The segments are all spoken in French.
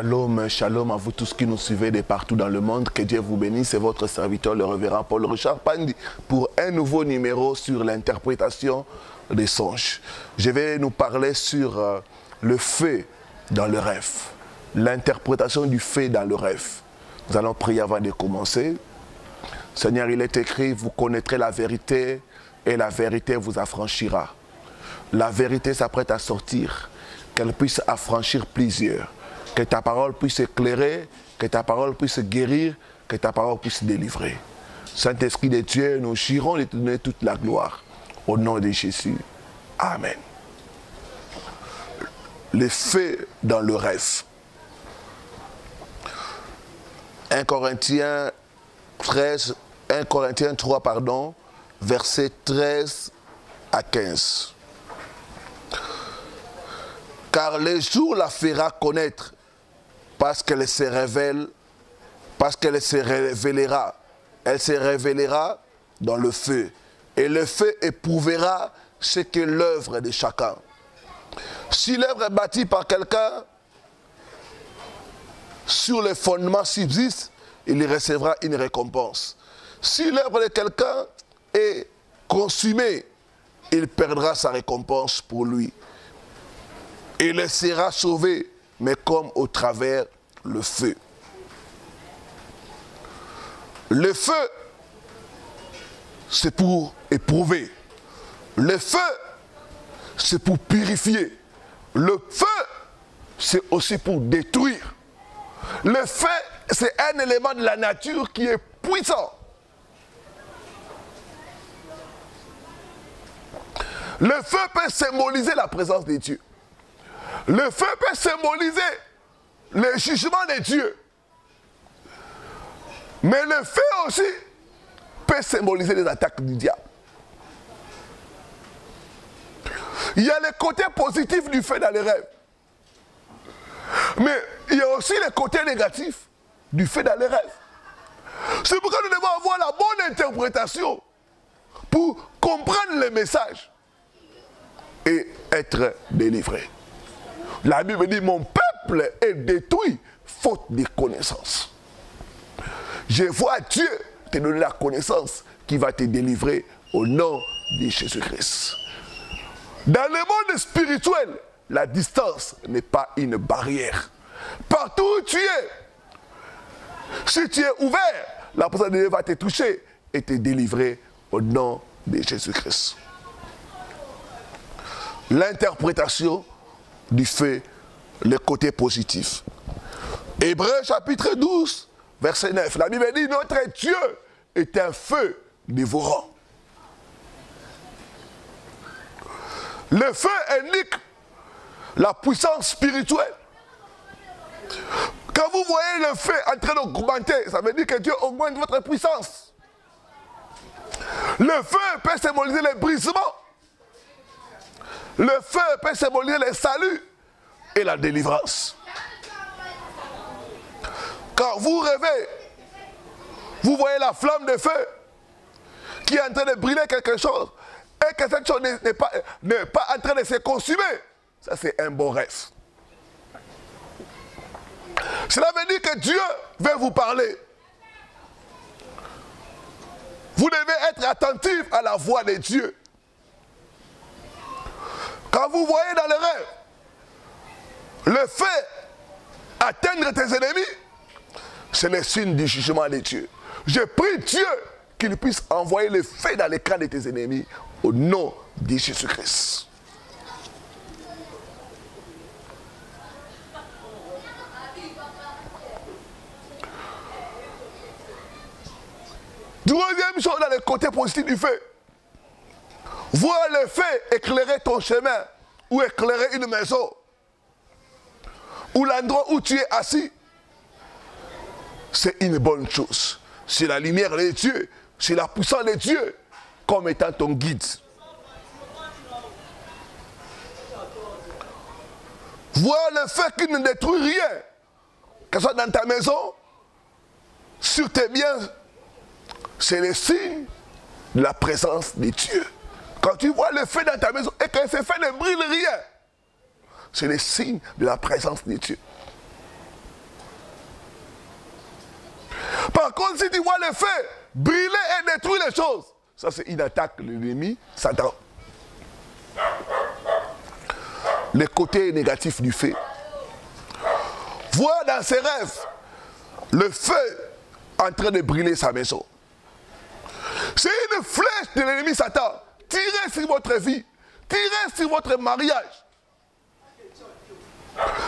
Shalom, shalom à vous tous qui nous suivez de partout dans le monde. Que Dieu vous bénisse. C'est votre serviteur, le révérend Paul Richard Pandi, pour un nouveau numéro sur l'interprétation des songes. Je vais nous parler sur le fait dans le rêve. L'interprétation du fait dans le rêve. Nous allons prier avant de commencer. Seigneur, il est écrit, vous connaîtrez la vérité et la vérité vous affranchira. La vérité s'apprête à sortir, qu'elle puisse affranchir plusieurs. Que ta parole puisse éclairer, que ta parole puisse guérir, que ta parole puisse délivrer. Saint-Esprit de Dieu, nous jurons de te donner toute la gloire. Au nom de Jésus. Amen. Les faits dans le rêve. 1 Corinthiens 3, versets 13 à 15. Car le jour la fera connaître, parce qu'elle se révèle, parce qu'elle se révélera. Elle se révélera dans le feu. Et le feu éprouvera ce qu'est l'œuvre de chacun. Si l'œuvre est bâtie par quelqu'un, sur le fondement subsiste, il recevra une récompense. Si l'œuvre de quelqu'un est consumée, il perdra sa récompense pour lui. Il sera sauvé, mais comme au travers le feu. Le feu, c'est pour éprouver. Le feu, c'est pour purifier. Le feu, c'est aussi pour détruire. Le feu, c'est un élément de la nature qui est puissant. Le feu peut symboliser la présence de Dieu. Le feu peut symboliser le jugement de Dieu. Mais le feu aussi peut symboliser les attaques du diable. Il y a le côté positif du feu dans les rêves. Mais il y a aussi le côté négatif du feu dans les rêves. C'est pourquoi nous devons avoir la bonne interprétation pour comprendre le message et être délivré. La Bible dit, mon peuple est détruit faute de connaissance. Je vois Dieu te donner la connaissance qui va te délivrer au nom de Jésus-Christ. Dans le monde spirituel, la distance n'est pas une barrière. Partout où tu es, si tu es ouvert, la présence de Dieu va te toucher et te délivrer au nom de Jésus-Christ. L'interprétation du fait, le côté positif. Hébreux chapitre 12, verset 9. La Bible dit, notre Dieu est un feu dévorant. Le feu indique la puissance spirituelle. Quand vous voyez le feu en train d'augmenter, ça veut dire que Dieu augmente votre puissance. Le feu peut symboliser le brisement. Le feu peut symboliser le salut et la délivrance. Quand vous rêvez, vous voyez la flamme de feu qui est en train de brûler quelque chose et que cette chose n'est pas en train de se consumer. Ça, c'est un bon rêve. Cela veut dire que Dieu veut vous parler. Vous devez être attentif à la voix de Dieu. Quand vous voyez dans le rêve le fait atteindre tes ennemis, c'est le signe du jugement de Dieu. Je prie Dieu qu'il puisse envoyer le feu dans les camps de tes ennemis au nom de Jésus-Christ. Deuxième chose dans le côté positif du feu. Voir le feu éclairer ton chemin ou éclairer une maison ou l'endroit où tu es assis, c'est une bonne chose. C'est la lumière de Dieu, c'est la puissance de Dieu comme étant ton guide. Voir le feu qui ne détruit rien, que ce soit dans ta maison, sur tes biens, c'est le signe de la présence de Dieu. Quand tu vois le feu dans ta maison et que ce feu ne brûle rien, c'est le signe de la présence de Dieu. Par contre, si tu vois le feu brûler et détruire les choses, ça c'est une attaque de l'ennemi, Satan. Les côtés négatifs du feu. Voir dans ses rêves le feu en train de brûler sa maison. C'est une flèche de l'ennemi Satan. Tirez sur votre vie. Tirez sur votre mariage.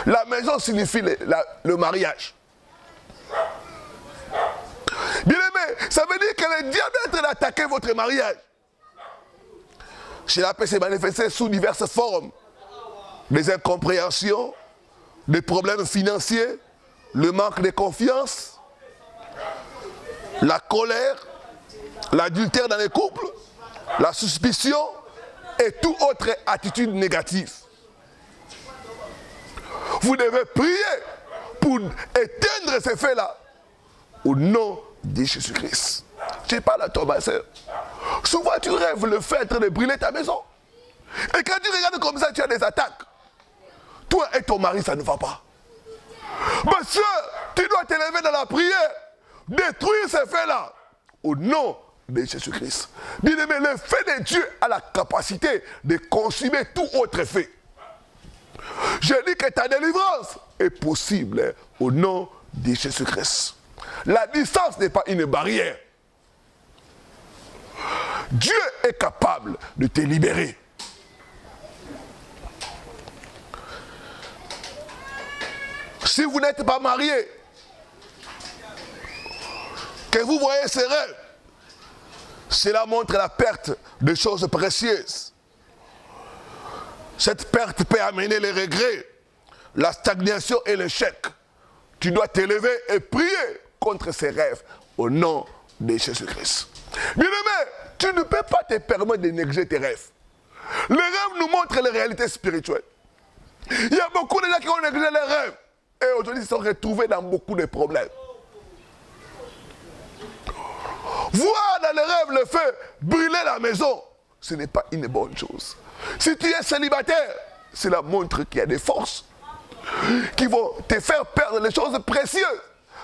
La maison signifie le mariage. Bien aimé, ça veut dire que le diable est en train d'attaquer votre mariage. Cela peut se manifester sous diverses formes. Des incompréhensions, des problèmes financiers, le manque de confiance, la colère, l'adultère dans les couples, la suspicion et toute autre attitude négative. Vous devez prier pour éteindre ces faits-là au nom de Jésus-Christ. Je parle à toi, ma soeur. Souvent, tu rêves le fait de brûler ta maison. Et quand tu regardes comme ça, tu as des attaques. Toi et ton mari, ça ne va pas. Ma soeur, tu dois t'élever dans la prière. Détruire ces faits-là au nom de Jésus-Christ. Bien-aimé, le fait de Dieu a la capacité de consumer tout autre fait. Je dis que ta délivrance est possible au nom de Jésus-Christ. La distance n'est pas une barrière. Dieu est capable de te libérer. Si vous n'êtes pas marié, que vous voyez ces rêves, cela montre la perte de choses précieuses. Cette perte peut amener les regrets, la stagnation et l'échec. Tu dois t'élever et prier contre ces rêves au nom de Jésus-Christ. Bien-aimé, tu ne peux pas te permettre de négliger tes rêves. Les rêves nous montrent les réalités spirituelles. Il y a beaucoup de gens qui ont négligé les rêves et aujourd'hui ils sont retrouvés dans beaucoup de problèmes. Voir dans les rêves le feu brûler la maison, ce n'est pas une bonne chose. Si tu es célibataire, cela montre qu'il y a des forces qui vont te faire perdre les choses précieuses.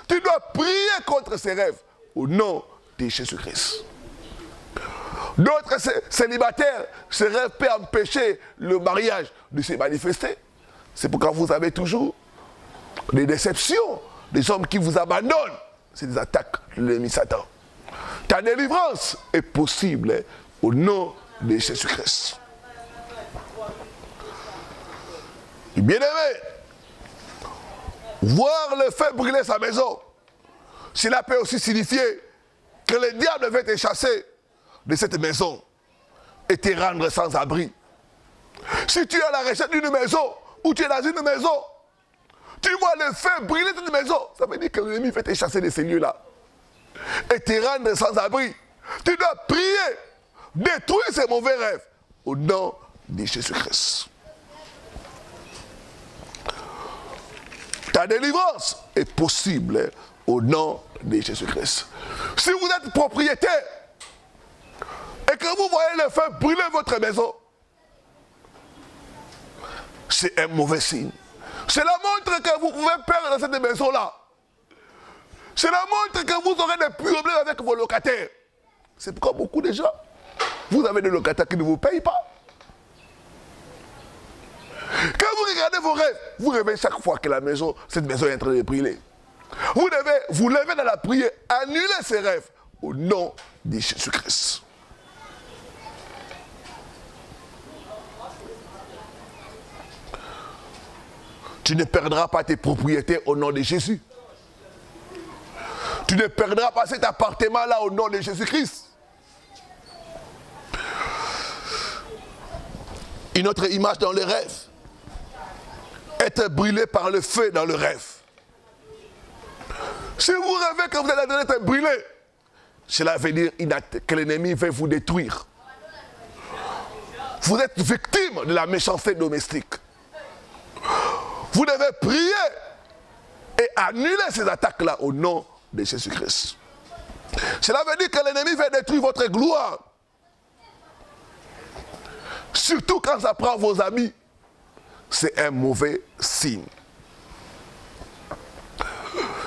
Tu dois prier contre ces rêves au nom de Jésus-Christ. D'autres célibataires, ces rêves peuvent empêcher le mariage de se manifester. C'est pourquoi vous avez toujours des déceptions, des hommes qui vous abandonnent. C'est des attaques de l'ennemi Satan. Ta délivrance est possible au nom de Jésus-Christ. Bien-aimé, voir le feu brûler sa maison, cela peut aussi signifier que le diable veut te chasser de cette maison et te rendre sans abri. Si tu es à la recherche d'une maison ou tu es dans une maison, tu vois le feu brûler cette maison, ça veut dire que l'ennemi veut te chasser de ces lieux-là et te rendre sans abri. Tu dois prier, détruire ces mauvais rêves au nom de Jésus-Christ. Ta délivrance est possible au nom de Jésus-Christ. Si vous êtes propriétaire et que vous voyez le feu brûler votre maison, c'est un mauvais signe. Cela montre que vous pouvez perdre cette maison-là. Cela montre que vous aurez des problèmes avec vos locataires. C'est pourquoi beaucoup de gens, vous avez des locataires qui ne vous payent pas. Quand vous regardez vos rêves, vous rêvez chaque fois que cette maison est en train de brûler. Vous devez vous lever dans la prière, annuler ces rêves au nom de Jésus-Christ. Tu ne perdras pas tes propriétés au nom de Jésus. Tu ne perdras pas cet appartement-là au nom de Jésus-Christ. Une autre image dans le rêve. Être brûlé par le feu dans le rêve. Si vous rêvez que vous êtes en train d'être brûlé, cela veut dire que l'ennemi veut vous détruire. Vous êtes victime de la méchanceté domestique. Vous devez prier et annuler ces attaques-là au nom de Jésus-Christ. Cela veut dire que l'ennemi veut détruire votre gloire. Surtout quand ça prend vos amis. C'est un mauvais signe.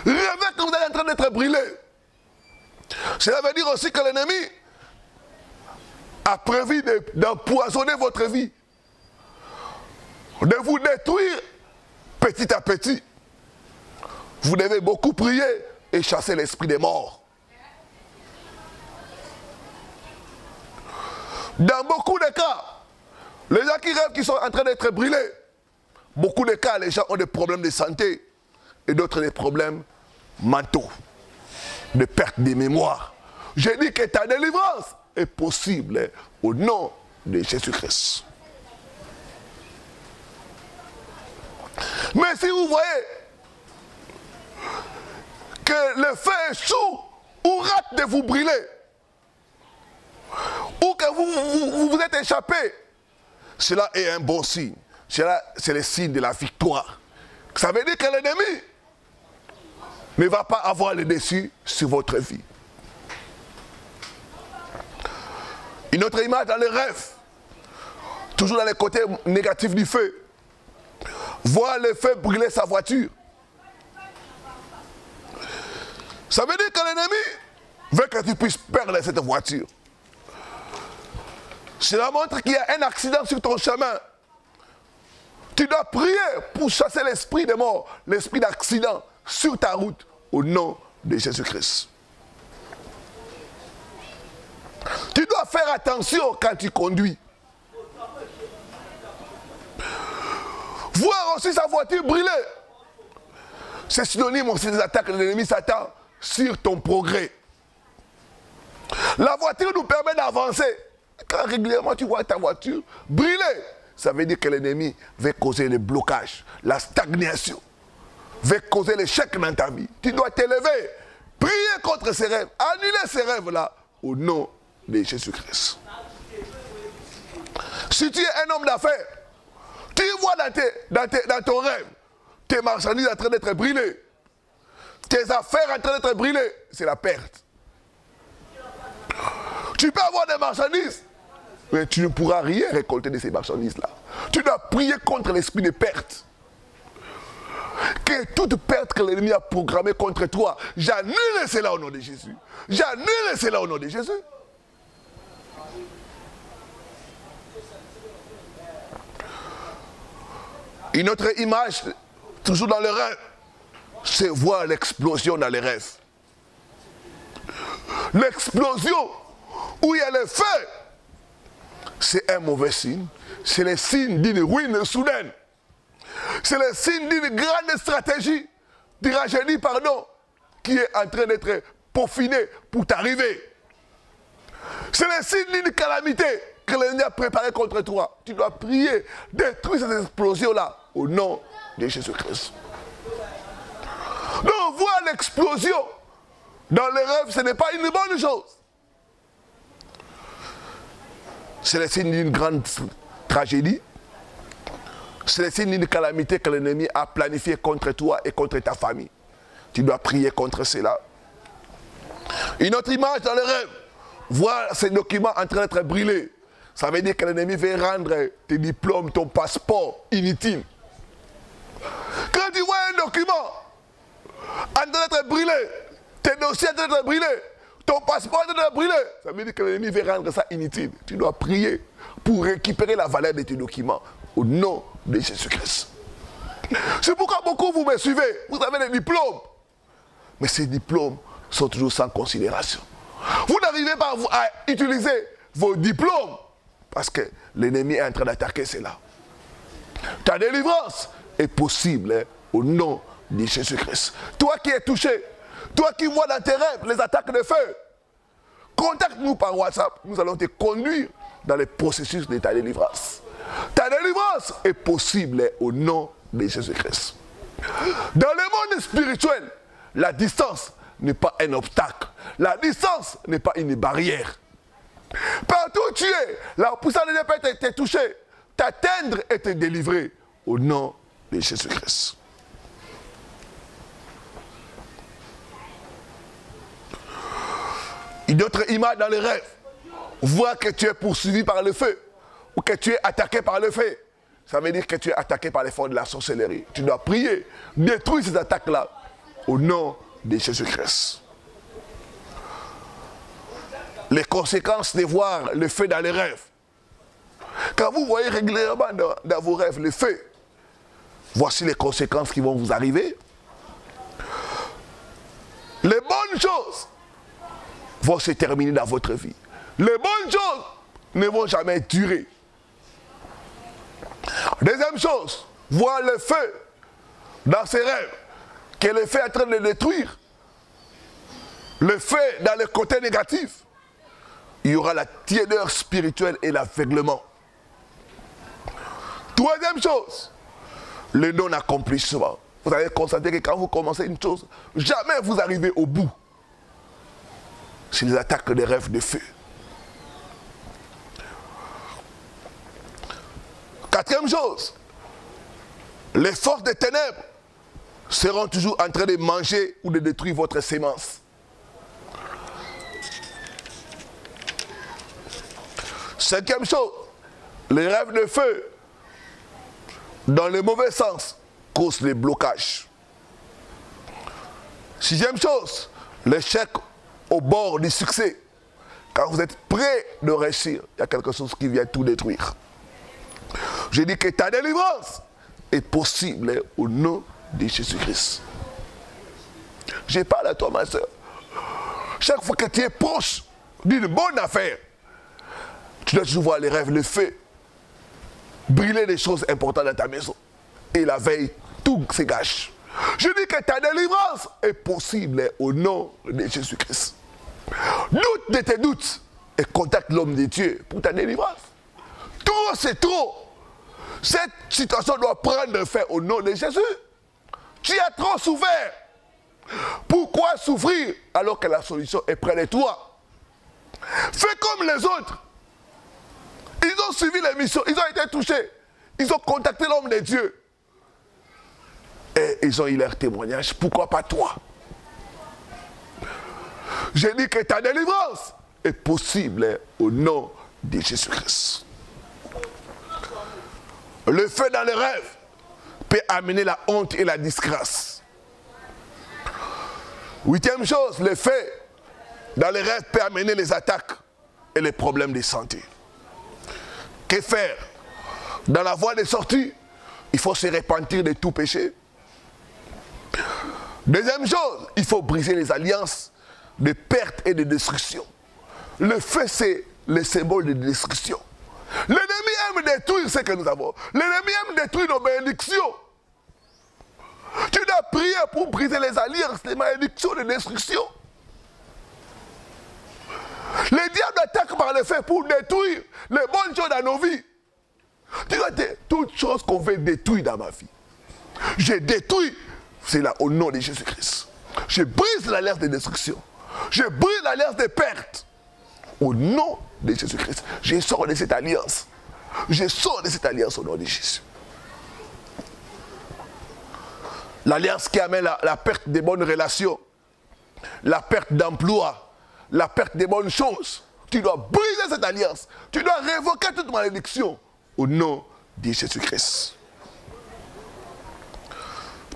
Rêvez que vous êtes en train d'être brûlé. Cela veut dire aussi que l'ennemi a prévu d'empoisonner votre vie, de vous détruire petit à petit. Vous devez beaucoup prier et chasser l'esprit des morts. Dans beaucoup de cas, les gens qui rêvent qu'ils sont en train d'être brûlés, beaucoup de cas, les gens ont des problèmes de santé et d'autres des problèmes mentaux, de perte de mémoire. J'ai dit que ta délivrance est possible au nom de Jésus-Christ. Mais si vous voyez que le feu échoue ou rate de vous brûler, ou que vous êtes échappé, cela est un bon signe. Cela, c'est le signe de la victoire. Ça veut dire que l'ennemi ne va pas avoir le dessus sur votre vie. Une autre image dans le rêve, toujours dans les côtés négatifs du feu. Voir le feu brûler sa voiture. Ça veut dire que l'ennemi veut que tu puisses perdre cette voiture. Cela montre qu'il y a un accident sur ton chemin. Tu dois prier pour chasser l'esprit de mort, l'esprit d'accident sur ta route au nom de Jésus-Christ. Tu dois faire attention quand tu conduis. Voir aussi sa voiture brûler. C'est synonyme aussi des attaques de l'ennemi Satan sur ton progrès. La voiture nous permet d'avancer. Quand régulièrement tu vois ta voiture brûler, ça veut dire que l'ennemi veut causer le blocage, la stagnation, veut causer l'échec dans ta vie. Tu dois t'élever, prier contre ces rêves, annuler ces rêves-là au nom de Jésus-Christ. Si tu es un homme d'affaires, tu vois dans ton rêve tes marchandises en train d'être brûlées, tes affaires en train d'être brûlées, c'est la perte. Tu peux avoir des marchandises, mais tu ne pourras rien récolter de ces marchandises-là. Tu dois prier contre l'esprit de perte. Que toute perte que l'ennemi a programmée contre toi, j'annule cela au nom de Jésus. J'annule cela au nom de Jésus. Une autre image, toujours dans le rêve, c'est voir l'explosion dans les rêves. L'explosion où il y a le feu, c'est un mauvais signe. C'est le signe d'une ruine soudaine. C'est le signe d'une grande stratégie, tragédie, pardon, qui est en train d'être peaufinée pour t'arriver. C'est le signe d'une calamité que l'ennemi a préparée contre toi. Tu dois prier, détruire cette explosion-là au nom de Jésus-Christ. Donc, voir l'explosion dans les rêves, ce n'est pas une bonne chose. C'est le signe d'une grande tragédie. C'est le signe d'une calamité que l'ennemi a planifiée contre toi et contre ta famille. Tu dois prier contre cela. Une autre image dans le rêve, voir ces documents en train d'être brûlés. Ça veut dire que l'ennemi veut rendre tes diplômes, ton passeport inutile. Quand tu vois un document en train d'être brûlé, tes dossiers en train d'être brûlés, ton passeport en train d'être brûlé, ça veut dire que l'ennemi veut rendre ça inutile. Tu dois prier pour récupérer la valeur de tes documents au nom de Jésus-Christ. C'est pourquoi beaucoup vous me suivez. Vous avez des diplômes. Mais ces diplômes sont toujours sans considération. Vous n'arrivez pas à utiliser vos diplômes parce que l'ennemi est en train d'attaquer cela. Ta délivrance est possible au nom de Jésus-Christ. Toi qui es touché, toi qui vois dans tes rêves les attaques de feu, contacte-nous par WhatsApp. Nous allons te conduire dans le processus de ta délivrance. Ta délivrance est possible au nom de Jésus-Christ. Dans le monde spirituel, la distance n'est pas un obstacle. La distance n'est pas une barrière. Partout où tu es, la puissance de Dieu peut te toucher, t'atteindre et te délivrer au nom de Jésus-Christ. Une autre image dans les rêves, voir que tu es poursuivi par le feu ou que tu es attaqué par le feu. Ça veut dire que tu es attaqué par les forces de la sorcellerie. Tu dois prier, détruire ces attaques-là au nom de Jésus-Christ. les conséquences de voir le feu dans les rêves. Quand vous voyez régulièrement dans vos rêves le feu, voici les conséquences qui vont vous arriver. Les bonnes choses vont se terminer dans votre vie. Les bonnes choses ne vont jamais durer. Deuxième chose, voir le feu dans ses rêves, que le feu est en train de le détruire. Le feu dans le côté négatif, il y aura la tiédeur spirituelle et l'aveuglement. Troisième chose, le non-accomplissement. Vous allez constater que quand vous commencez une chose, jamais vous arrivez au bout. C'est les attaques des rêves de feu. Quatrième chose, les forces des ténèbres seront toujours en train de manger ou de détruire votre sémence. Cinquième chose, les rêves de feu, dans le mauvais sens, causent les blocages. Sixième chose, l'échec au bord du succès. Quand vous êtes prêt de réussir, il y a quelque chose qui vient tout détruire. Je dis que ta délivrance est possible au nom de Jésus-Christ. Je parle à toi, ma soeur. Chaque fois que tu es proche d'une bonne affaire, tu dois toujours voir les rêves, le feu, brûler des choses importantes dans ta maison. Et la veille, tout se gâche. Je dis que ta délivrance est possible au nom de Jésus-Christ. Doute de tes doutes et contacte l'homme de Dieu pour ta délivrance. Trop, c'est trop. Cette situation doit prendre fin au nom de Jésus. Tu as trop souffert. Pourquoi souffrir alors que la solution est près de toi? Fais comme les autres. Ils ont suivi l'émission, ils ont été touchés. Ils ont contacté l'homme de Dieu. Et ils ont eu leur témoignage. Pourquoi pas toi? J'ai dit que ta délivrance est possible au nom de Jésus-Christ. Le feu dans les rêves peut amener la honte et la disgrâce. Huitième chose, le feu dans les rêves peut amener les attaques et les problèmes de santé. Que faire? Dans la voie de sortie, il faut se repentir de tout péché. Deuxième chose, il faut briser les alliances de perte et de destruction. Le feu, c'est le symbole de destruction. L'ennemi aime détruire ce que nous avons. L'ennemi aime détruire nos bénédictions. Tu dois prier pour briser les alliances, les malédictions de destruction. Le diable attaque par le feu pour détruire les bonnes choses dans nos vies. Tu dois dire, toutes choses qu'on veut détruire dans ma vie, je détruis, c'est là au nom de Jésus-Christ. Je brise l'alliance de destruction. Je brise l'alliance de perte. Au nom de Jésus-Christ. Je sors de cette alliance. Je sors de cette alliance au nom de Jésus. L'alliance qui amène la perte des bonnes relations, la perte d'emploi, la perte des bonnes choses. Tu dois briser cette alliance. Tu dois révoquer toute malédiction au nom de Jésus-Christ.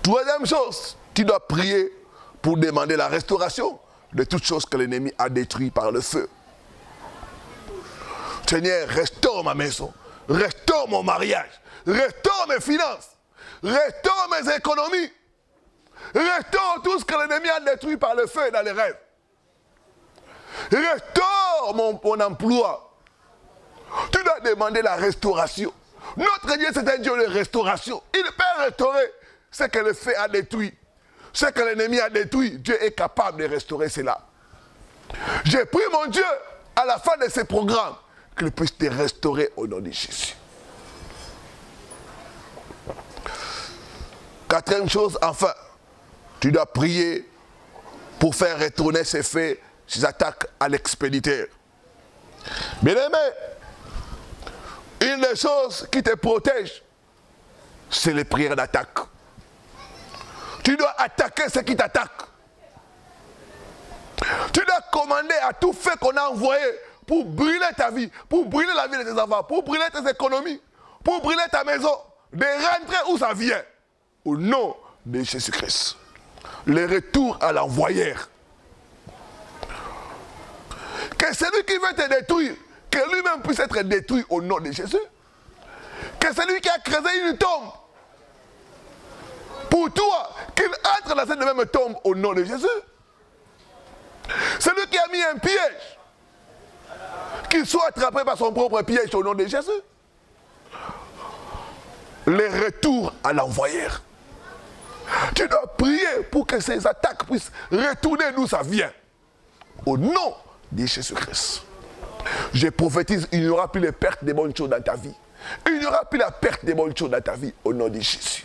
Troisième chose, tu dois prier pour demander la restauration de toutes choses que l'ennemi a détruites par le feu. Seigneur, restaure ma maison, restaure mon mariage, restaure mes finances, restaure mes économies, restaure tout ce que l'ennemi a détruit par le feu dans les rêves. Restaure mon emploi. Tu dois demander la restauration. Notre Dieu, c'est un Dieu de restauration. Il peut restaurer ce que le feu a détruit. Ce que l'ennemi a détruit, Dieu est capable de restaurer cela. J'ai prié mon Dieu, à la fin de ce programme, qu'il puisse te restaurer au nom de Jésus. Quatrième chose, enfin, tu dois prier pour faire retourner ces faits, ces attaques à l'expéditeur. Bien-aimé, une des choses qui te protège, c'est les prières d'attaque. Tu dois attaquer ceux qui t'attaquent. Tu dois commander à tout fait qu'on a envoyé pour brûler ta vie, pour brûler la vie de tes enfants, pour brûler tes économies, pour brûler ta maison, de rentrer où ça vient. Au nom de Jésus-Christ. Le retour à l'envoyeur. Que celui qui veut te détruire, que lui-même puisse être détruit au nom de Jésus. Que celui qui a creusé une tombe, pour toi, qu'il entre dans cette même tombe au nom de Jésus. Celui qui a mis un piège, qu'il soit attrapé par son propre piège au nom de Jésus. Les retours à l'envoyeur. Tu dois prier pour que ces attaques puissent retourner d'où ça vient. Au nom de Jésus-Christ. Je prophétise, il n'y aura plus de perte de bonnes choses dans ta vie. Il n'y aura plus la perte de bonnes choses dans ta vie au nom de Jésus.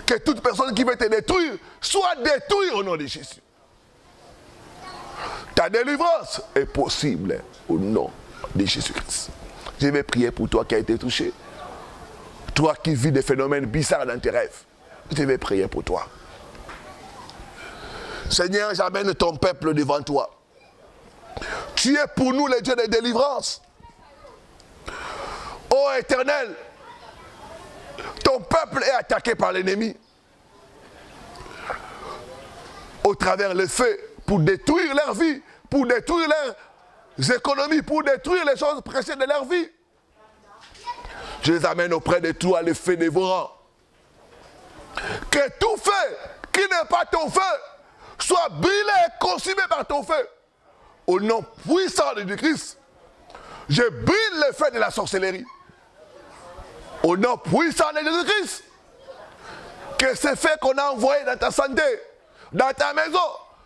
Que toute personne qui veut te détruire soit détruite au nom de Jésus. Ta délivrance est possible au nom de Jésus-Christ. Je vais prier pour toi qui as été touché. Toi qui vis des phénomènes bizarres dans tes rêves. Je vais prier pour toi. Seigneur, j'amène ton peuple devant toi. Tu es pour nous le Dieu de délivrance. Ô Éternel, ton peuple est attaqué par l'ennemi. Au travers les faits, pour détruire leur vie, pour détruire leurs économies, pour détruire les choses précieuses de leur vie. Je les amène auprès de toi, les faits dévorants. Que tout feu qui n'est pas ton feu soit brûlé et consumé par ton feu. Au nom puissant de Christ, je brûle le feu de la sorcellerie. Au nom puissant de Jésus-Christ, que ces faits qu'on a envoyés dans ta santé, dans ta maison,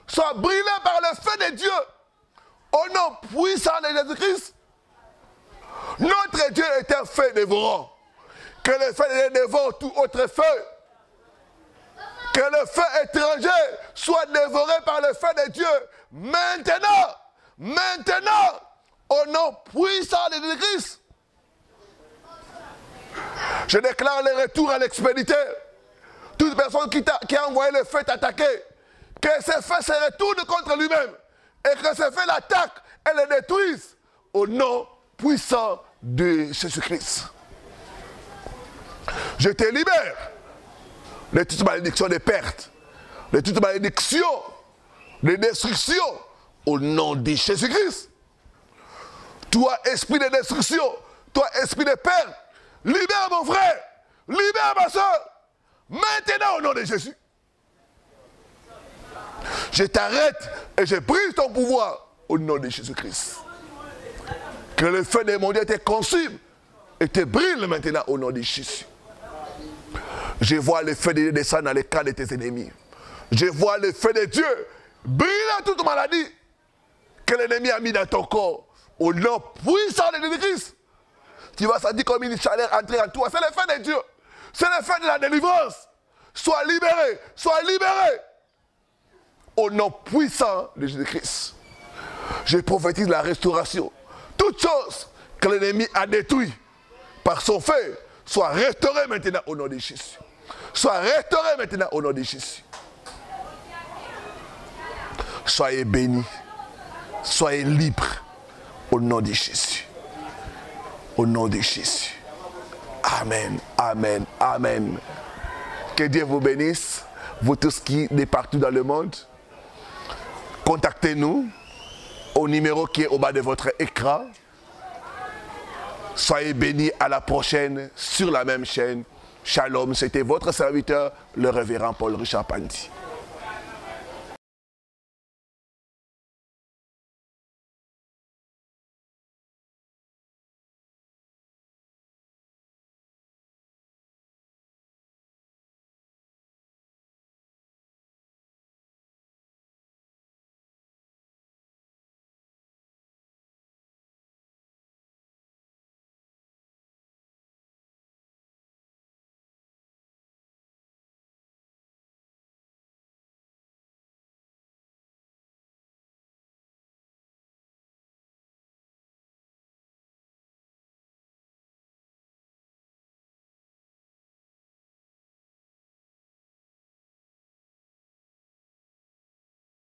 soient brûlés par le feu de Dieu. Au nom puissant de Jésus-Christ, notre Dieu est un feu dévorant. Que le feu dévore tout autre feu. Que le feu étranger soit dévoré par le feu de Dieu. Maintenant, au nom puissant de Jésus-Christ, je déclare le retour à l'expéditeur. Toute personne qui a envoyé le feu t'attaquer, que ce feu se retourne contre lui-même et que ce feu l'attaque et le détruise au nom puissant de Jésus-Christ. Je te libère de toute malédiction de perte, de toute malédiction de destruction au nom de Jésus-Christ. Toi, esprit de destruction, toi, esprit de perte, libère mon frère, libère ma soeur, maintenant au nom de Jésus. Je t'arrête et je brise ton pouvoir au nom de Jésus-Christ. Que le feu de mon Dieu te consume et te brûle maintenant au nom de Jésus. Je vois le feu de Dieu descendre dans les cas de tes ennemis. Je vois le feu de Dieu brûler toute maladie que l'ennemi a mis dans ton corps. Au nom puissant de Jésus-Christ. Tu vas sentir comme une chaleur entrer en toi. C'est le feu de Dieu. C'est le feu de la délivrance. Sois libéré. Sois libéré. Au nom puissant de Jésus-Christ. Je prophétise la restauration. Toute chose que l'ennemi a détruit par son feu soit restaurée maintenant au nom de Jésus. Soit restaurée maintenant au nom de Jésus. Soyez bénis. Soyez libres au nom de Jésus. Au nom de Jésus. Amen, amen, amen. Que Dieu vous bénisse, vous tous qui de partout dans le monde. Contactez-nous au numéro qui est au bas de votre écran. Soyez bénis, à la prochaine sur la même chaîne. Shalom, c'était votre serviteur, le révérend Paul Richard Pandi.